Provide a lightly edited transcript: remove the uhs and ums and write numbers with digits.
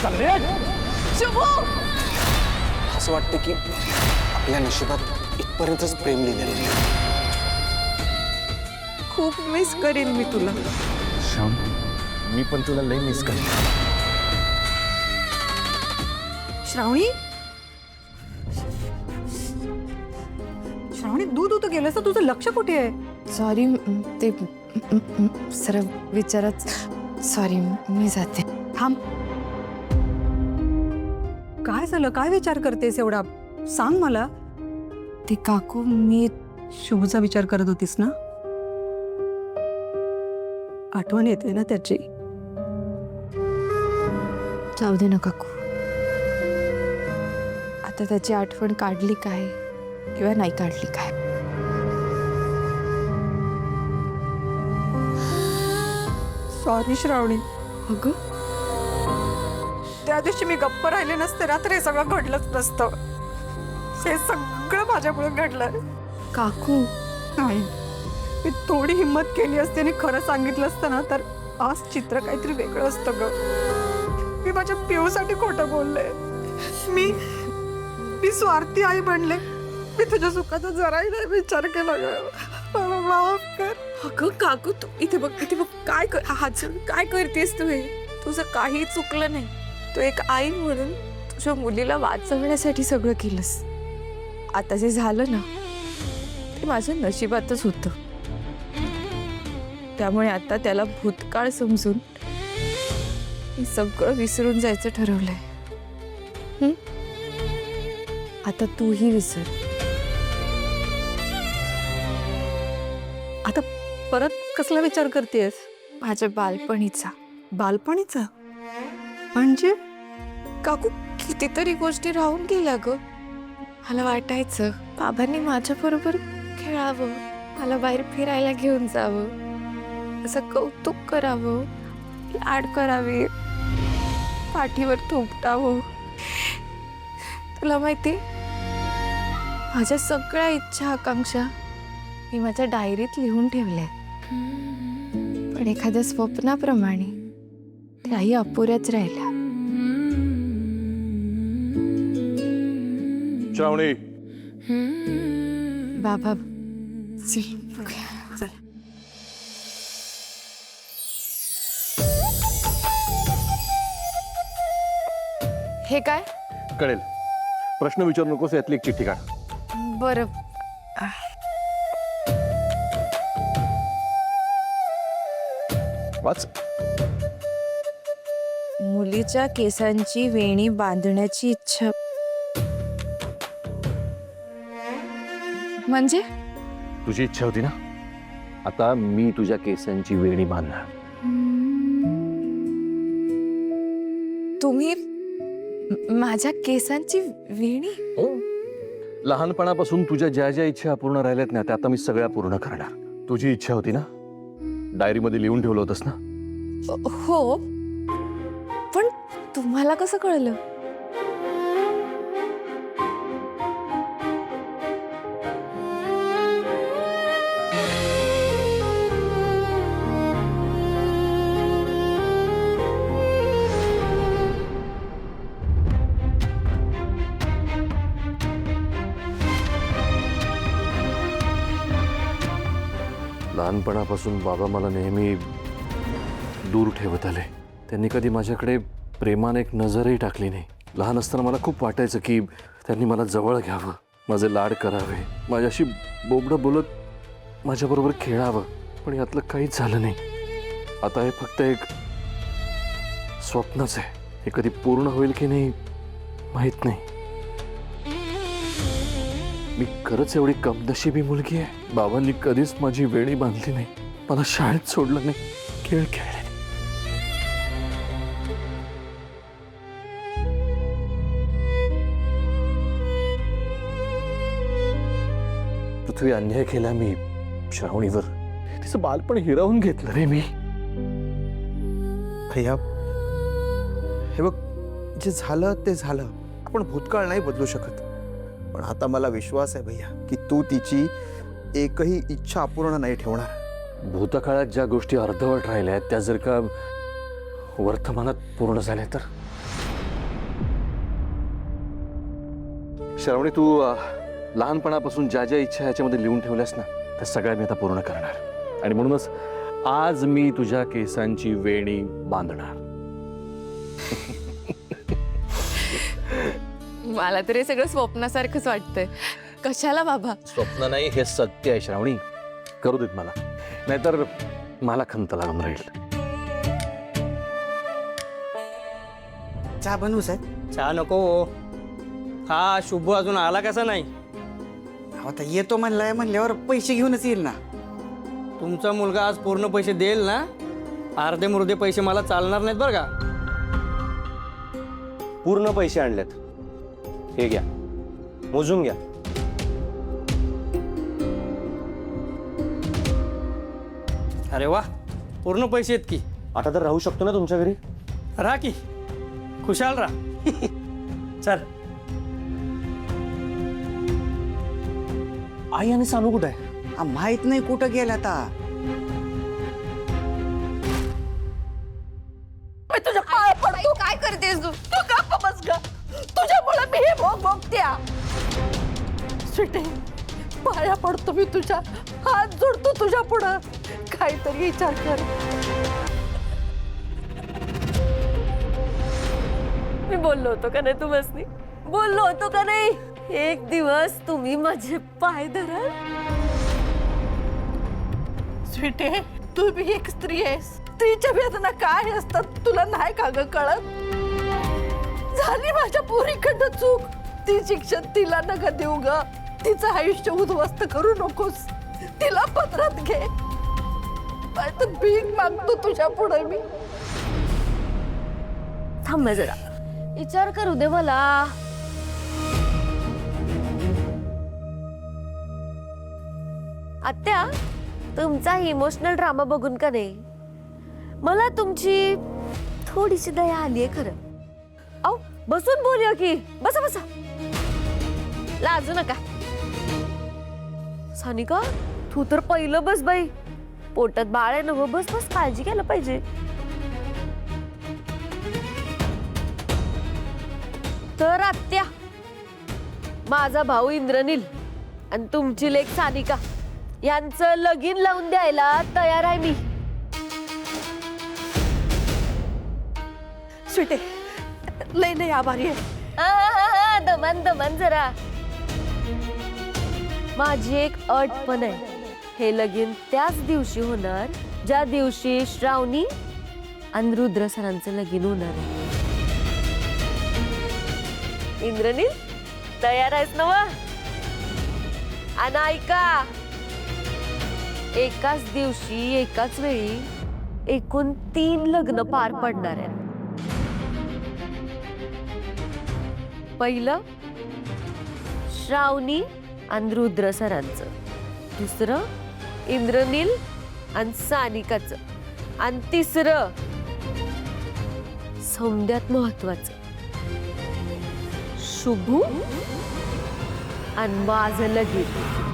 चल रे शुभू, असं वाटतं की आपल्या नशिबात इथपर्यंतच प्रेम लिहिलेलं आहे. खूप मिस करीन मी तुला. श्याम, मी पण तुला लय मिस करेन. श्रावणी, श्रावणी दूध होतं गेलं तर तुझं लक्ष कुठे आहे? सॉरी, ते सर विचारच. सॉरी, मी जाते. थांब. काय झालं? काय विचार करतेस एवढा? सांग मला. ते काकू, मी शुभचा विचार करत होतीस ना? आठवण येते ना त्याची? जाऊ दे ना काकू. आता त्याची आठवण काढली काय किंवा नाही काढली काय. सॉरी श्रावणी. अगं, त्या दिवशी मी गप्प राहिले नसते ना तर हे सगळं घडलंच नसतं. हे सगळं माझ्यामुळे घडलं. काकू, नाही, मी थोडी हिंमत केली असते आणि खरं सांगितलं असतं ना तर आज चित्र काहीतरी वेगळं असतं ग. मी माझ्या पिऊसाठी खोटं बोलले. मी स्वार्थी आई बनले. मी तुझ्या सुखाचा जराही नाही विचार केला ग. मला माफ कर. अगं काकू, तू इथे बघ, इथे बघ. काय करतेस तू? हे तुझं काही चुकलं नाही. तू एक आई म्हणून तुझ्या मुलीला वाचवण्यासाठी सगळं केलंस. आता जे झालं ना ते माझ्या नशिबातच होतं. त्यामुळे आता त्याला भूतकाळ समजून मी सगळं विसरून जायचं ठरवलंय. आता तूही विसर. आता परत कसला विचार करतेस? माझ्या बालपणीचा. बालपणीचा म्हणजे? काकू, कितीतरी गोष्टी राहून गेल्या ग. मला वाटायचं बाबांनी माझ्याबरोबर खेळावं, मला बाहेर फिरायला घेऊन जावं, असं कौतुक करावं, लाड करावे, पाठीवर थोपटावं. तुला माहिती, माझ्या सगळ्या इच्छा आकांक्षा मी माझ्या डायरीत लिहून ठेवल्या. पण एखाद्या स्वप्नाप्रमाणे त्याही अपुऱ्याच राहिल्या. श्रावणी, बाबा, हे काय? कळेल. प्रश्न विचारू नकोस, यातली एक चिठ्ठी काढ. बरं. वाच. मुलीच्या केसांची वेणी बांधण्याची इच्छा. म्हणजे तुझी इच्छा होती ना, आता मी तुझ्या केसांची वेणी बांधणार. तुम्ही माझ्या केसांची वेणी? लहानपणापासून तुझ्या ज्या ज्या इच्छा अपूर्ण राहिल्यात ना त्या आता मी सगळ्या पूर्ण करणार. तुझी इच्छा होती ना, डायरीमध्ये लिहून ठेवलं होतंस ना? हो, पण तुम्हाला कसं कळलं? लहानपणापासून बाबा मला नेहमी दूर ठेवत आले. त्यांनी कधी माझ्याकडे प्रेमाने एक नजरही टाकली नाही. लहान असताना मला खूप वाटायचं की त्यांनी मला जवळ घ्यावं, माझे लाड करावे, माझ्याशी बोबडं बोलत माझ्याबरोबर खेळावं. पण यातलं काहीच झालं नाही. आता हे फक्त एक स्वप्नच आहे. हे कधी पूर्ण होईल की नाही माहीत नाही. मी खरंच एवढी कमनशिबी मुलगी आहे? बाबांनी कधीच माझी वेणी बांधली नाही, मला शाळेत सोडलं नाही, खेळ खेळले. पृथ्वी, अन्याय केला मी श्रावणीवर. तिचं बालपण हिरावून घेतलं रे मी. भैया, हे बघ, जे झालं ते झालं. आपण भूतकाळ नाही बदलू शकत. पण आता मला विश्वास आहे भैया की तू तिची एकही इच्छा अपूर्ण नाही ठेवणार. भूतकाळात ज्या गोष्टी अर्धवट राहिल्या आहेत त्या जर का वर्तमानात पूर्ण झाल्या तर श्रावणी तू लहानपणापासून ज्या ज्या इच्छा याच्यामध्ये लिहून ठेवल्यास ना त्या सगळ्या मी आता पूर्ण करणार आणि म्हणूनच आज मी तुझ्या केसांची वेणी बांधणार. मला तर हे सगळं स्वप्नासारखंच वाटतंय. कशाला बाबा? स्वप्न नाही, हे सत्य आहे श्रावणी. करू देत मला, नाहीतर मला खंत लागून राहील. चहा बनवू साहेब? चहा नको. हा शुभ अजून आला कसा नाही? आता येतो म्हणलाय म्हणल्यावर पैसे घेऊनच येईल ना. तुमचा मुलगा आज पूर्ण पैसे देईल ना? अर्धे मुर्धे पैसे मला चालणार नाहीत बरं का. पूर्ण पैसे आणलेत. हे घ्या, मोजून घ्या. अरे वा, पूर्ण पैसे आहेत की. आता तर राहू शकतो ना तुमच्या घरी? राहा की, खुशाल राहा. चल. आई आणि सानू कुठे आहे? माहित नाही कुठं गेला आता. तुझ्या पाया पडतो. काय करतेस तू? तू गप्प बस ग. तुझ्यामुळे मी हे भोग भोगत्या. स्वीटी, पाया पडतो मी तुझ्या, हात जोडतो तुझ्या पुढं. काहीतरी विचार कर. मी बोललो होतो का नाही तुम्हाला? बोललो होतो का नाही? एक दिवस तुम्ही माझे पाय धराल. स्वीटी, तू बी एक स्त्री आहेस. स्त्रीच्या वेदना काय असतात तुला नाही का ग कळत? झाली माझ्या पोरीकडनं चूक. ती शिक्षण तिला नका देऊ ग. तिचं आयुष्य उद्ध्वस्त करू नकोस. तिला पत्रात घे. तर भीक मागतो तुझ्या पुढे मी. थांब जरा, विचार करू दे मला. आत्या, तुमचा इमोशनल ड्रामा बघून का नाही मला तुमची थोडीशी दया आली आहे खरं. अहो, बसून बोलूया की. बसा बसा, लाजू नका. सानिका, तू तर पहिलं बस बाई. पोटात बाळ आहे ना, बस बस, काळजी घ्यायला पाहिजे. तर आत्या, माझा भाऊ इंद्रनील आणि तुमची लेक सानिका यांचं लगीन लावून द्यायला तयार आहे मी. स्वीटी, लय लय आभारी आहे. दमन दमन जरा. माझी एक अट पण आहे. हे लगीन त्याच दिवशी होणार ज्या दिवशी श्रावणी आणि रुद्र सरांचं लगीन होणार आहे. इंद्रनील, तयार आहेस ना? आणि ऐका, एकाच दिवशी एकाच वेळी एकूण 3 लग्न पार पडणार आहेत. पहिलं श्रावणी आणि रुद्र सरांचं, दुसरं इंद्रनील आणि सानिकाचं, आणि तिसरं सौंद्यात महत्वाचं शुभू आणि माझं लगीन.